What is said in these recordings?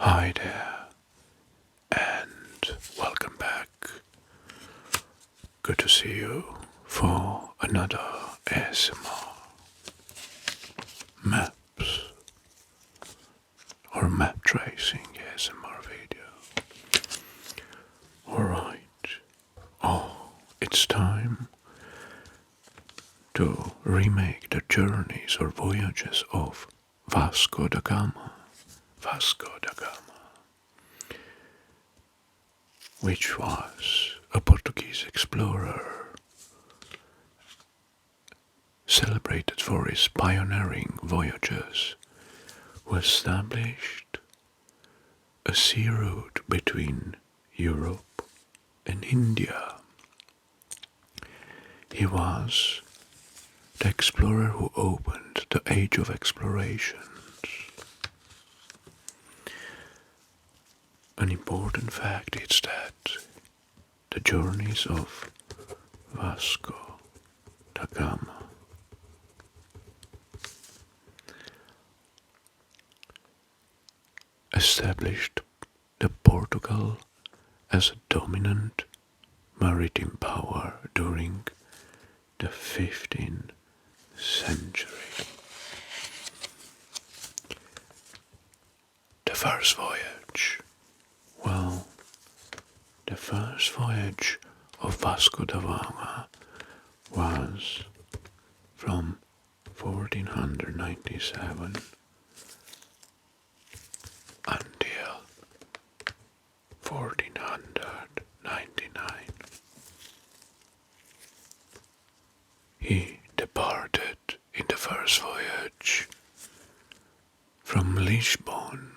Hi there, and welcome back. Good to see you for another ASMR maps or map tracing ASMR video. Alright, it's time to remake the journeys or voyages of Vasco da Gama. Vasco da Gama, which was a Portuguese explorer celebrated for his pioneering voyages, who established a sea route between Europe and India. He was the explorer who opened the age of explorations. An important fact is that the journeys of Vasco da Gama established the Portugal as a dominant maritime power during the 15th century. The first voyage. Well, the first voyage of Vasco da Gama was from 1497 until 1499. He departed in the first voyage from Lisbon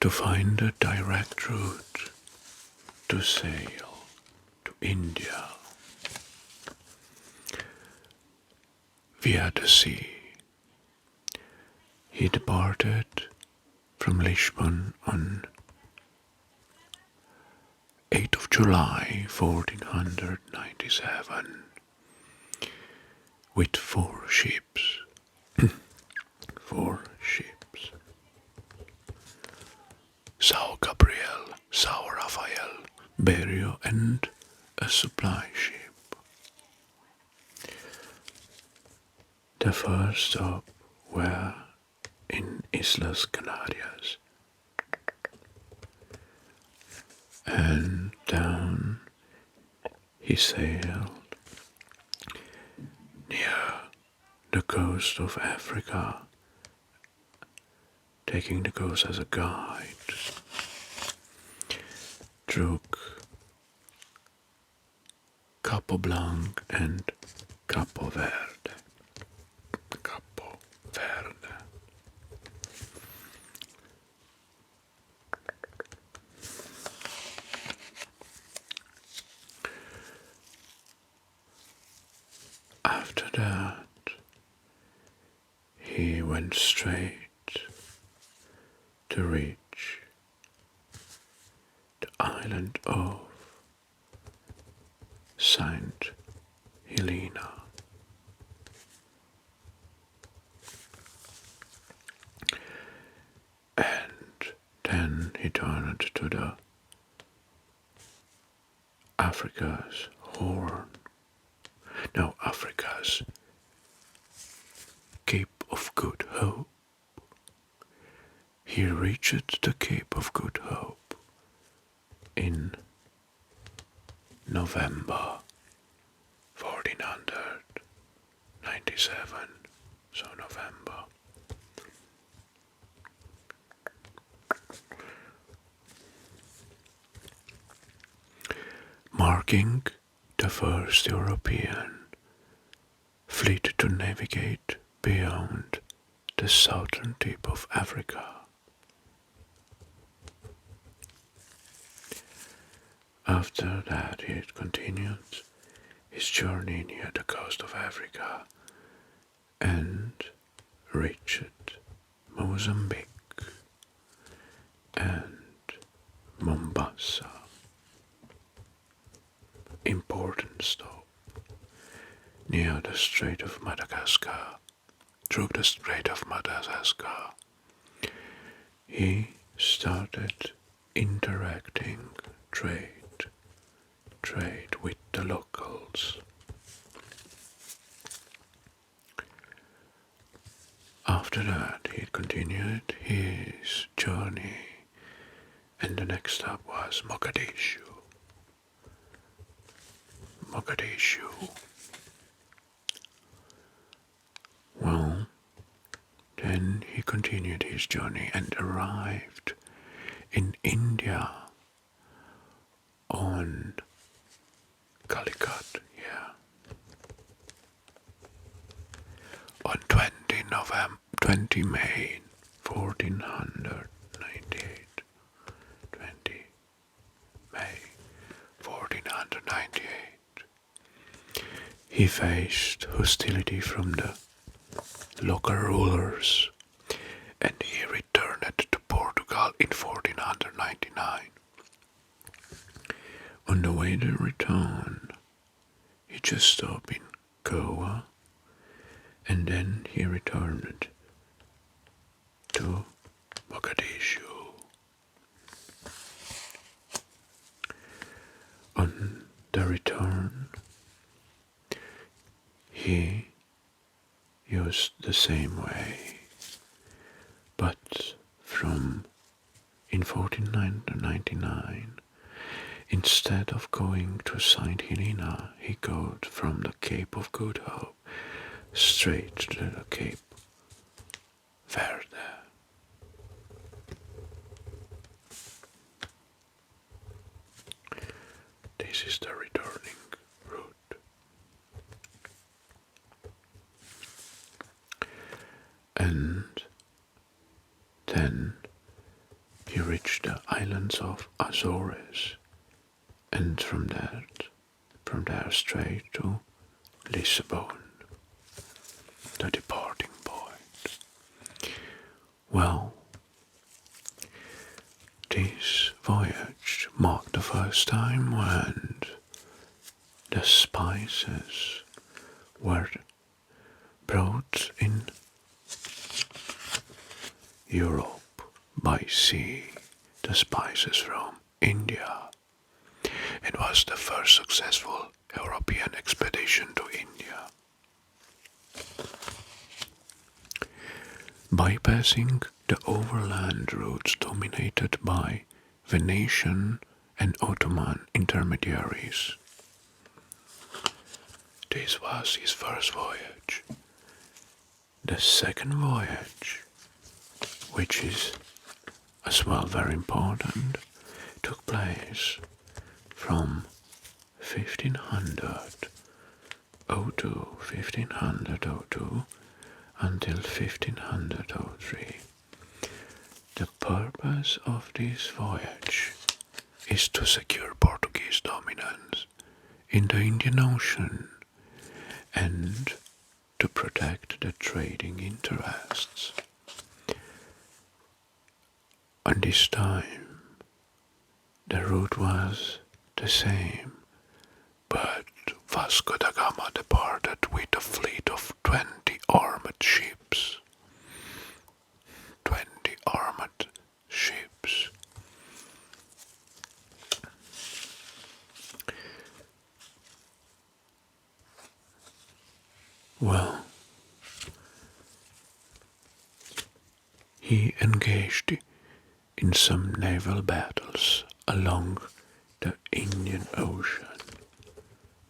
to find a direct route to sail to India via the sea. He departed from Lisbon on 8th of July 1497 with 4 ships. 4 ships. São Gabriel, São Rafael, Berio, and a supply ship. The first stop were in Islas Canarias, and down he sailed near the coast of Africa, taking the coast as a guide, through Capo Blanc and Capo Verde. Capo Verde. After that, he went straight to reach the island of Saint Helena. And then he turned to the Africa's Horn. Now Africa's Cape of Good Hope. He reached the Cape of Good Hope in November 1497, so November. Marking the first European fleet to navigate beyond the southern tip of Africa. After that, he continued his journey near the coast of Africa and reached Mozambique and Mombasa. Important stop near the Strait of Madagascar, through the Strait of Madagascar, he started interacting trade with the locals. After that, he continued his journey, and the next stop was Mogadishu. Well, then he continued his journey and arrived in India on Calicut, on 20 May 1498. 20 May 1498. He faced hostility from the local rulers, and he returned to Portugal in 1499. On the way to return, he just stopped in Goa, and then he returned to Mogadishu. On the return, he used the same way, but in 1499, instead of going to Saint Helena, he goes from the Cape of Good Hope straight to the Cape Verde. This is the returning route. And then he reached the islands of Azores, and from there straight to Lisbon, the departing point. Well, this voyage marked the first time when the spices were brought in Europe by sea, the spices from India. It was the first successful European expedition to India. Bypassing the overland routes dominated by Venetian and Ottoman intermediaries. This was his first voyage. The second voyage, which is as well very important, took place from 1502 until 1503. The purpose of this voyage is to secure Portuguese dominance in the Indian Ocean and to protect the trading interests. And this time, the route was the same, but Vasco da Gama departed with a fleet of 20 armored ships. 20 armored ships. Well, he engaged in some naval battles along the Indian Ocean.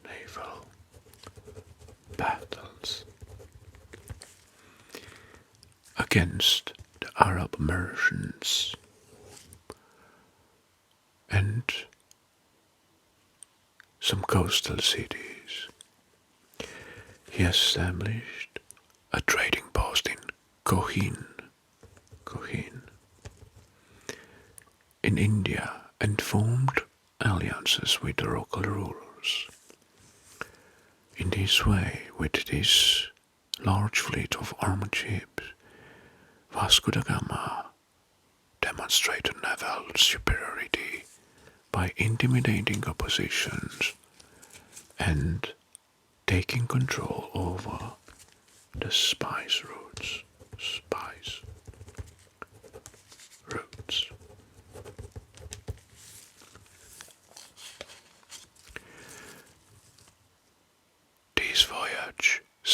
Naval battles against the Arab merchants and some coastal cities. He established a trading post in Cochin in India and formed alliances with the local rulers. In this way, with this large fleet of armored ships, Vasco da Gama demonstrated naval superiority by intimidating oppositions and taking control over the spice routes.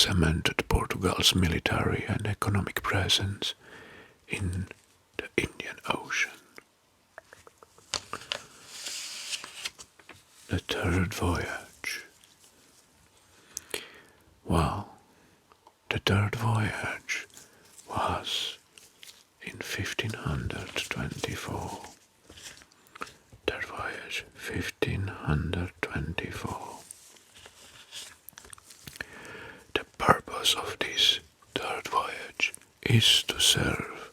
cemented Portugal's military and economic presence in the Indian Ocean. The third voyage. Well, the third voyage was in 1524. Third voyage, 1524. The purpose of this third voyage is to serve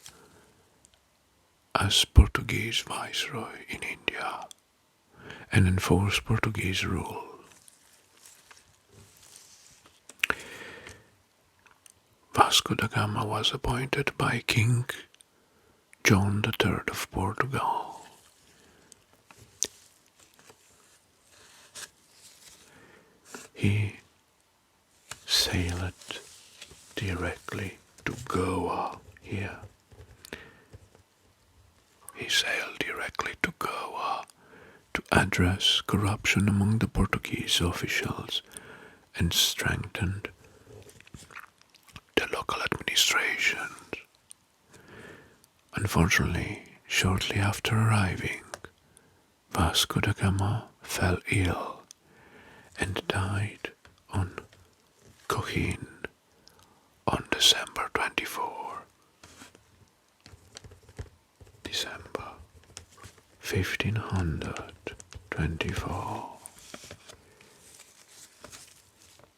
as Portuguese viceroy in India and enforce Portuguese rule. Vasco da Gama was appointed by King John III of Portugal. He sailed directly to Goa here. He sailed directly to Goa to address corruption among the Portuguese officials and strengthened the local administration. Unfortunately, shortly after arriving, Vasco da Gama fell ill and died on Cochin on December 24. December 1524.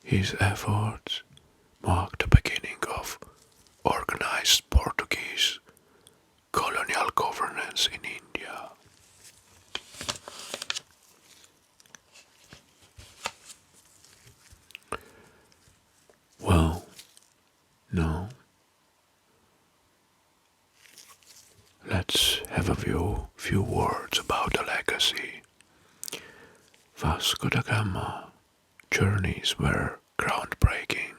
His efforts marked the beginning of organized Portuguese colonial governance in India. Well, now let's have a few words about the legacy. Vasco da Gama journeys were groundbreaking,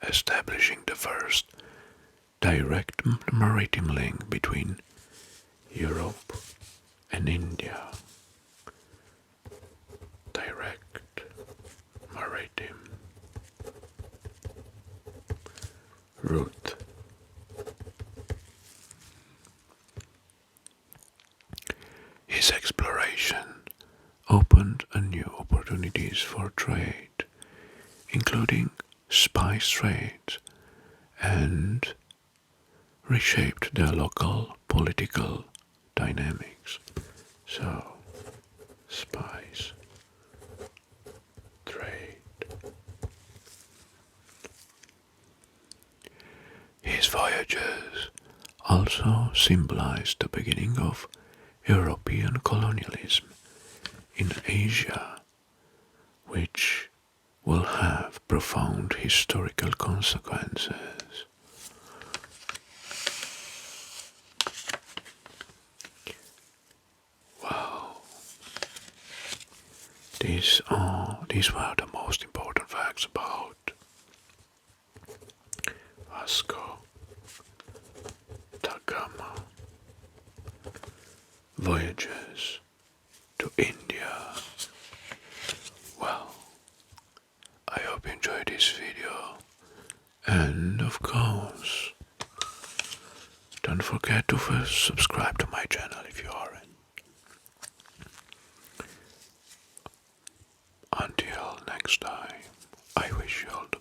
establishing the first direct maritime link between Europe and India. Direct maritime route. His exploration opened new opportunities for trade, including spice trade, and reshaped the local political dynamics. So, spice trade. His voyages also symbolized the beginning of European colonialism in Asia, which will have profound historical consequences. Wow. These were the most important facts about Vasco da Gama voyages to India. Well, I hope you enjoyed this video, and of course, don't forget to first subscribe to my channel if you aren't. Until next time, I wish you all the